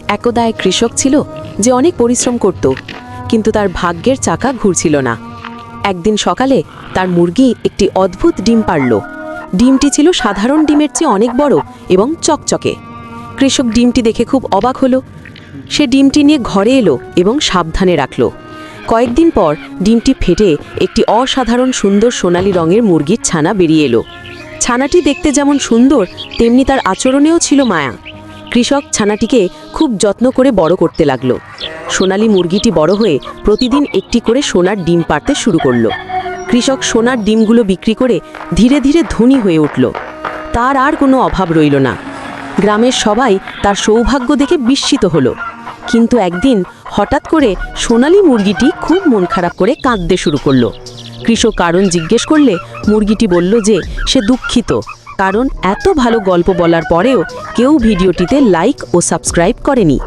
একদা এক কৃষক ছিল যে অনেক পরিশ্রম করত, কিন্তু তার ভাগ্যের চাকা ঘুরছিল না। একদিন সকালে তার মুরগি একটি অদ্ভুত ডিম পাড়ল। ডিমটি ছিল সাধারণ ডিমের চেয়ে অনেক বড় এবং চকচকে। কৃষক ডিমটি দেখে খুব অবাক হলো। সে ডিমটি নিয়ে ঘরে এলো এবং সাবধানে রাখল। কয়েকদিন পর ডিমটি ফেটে একটি অসাধারণ সুন্দর সোনালী রঙের মুরগির ছানা বেরিয়ে এলো। ছানাটি দেখতে যেমন সুন্দর, তেমনি তার আচরণেও ছিল মায়া। কৃষক ছানাটিকে খুব যত্ন করে বড় করতে লাগলো। সোনালী মুরগিটি বড় হয়ে প্রতিদিন একটি করে সোনার ডিম পাড়তে শুরু করলো। কৃষক সোনার ডিমগুলো বিক্রি করে ধীরে ধীরে ধনী হয়ে উঠল। তার আর কোনো অভাব রইল না। গ্রামের সবাই তার সৌভাগ্য দেখে বিস্মিত হলো। কিন্তু একদিন হঠাৎ করে সোনালী মুরগিটি খুব মন খারাপ করে কাঁদতে শুরু করলো। কৃষক কারণ জিজ্ঞেস করলে মুরগিটি বলল যে সে দুঃখিত, কারণ এত ভালো গল্প বলার পরেও কেউ ভিডিওটিতে লাইক ও সাবস্ক্রাইব করেনি।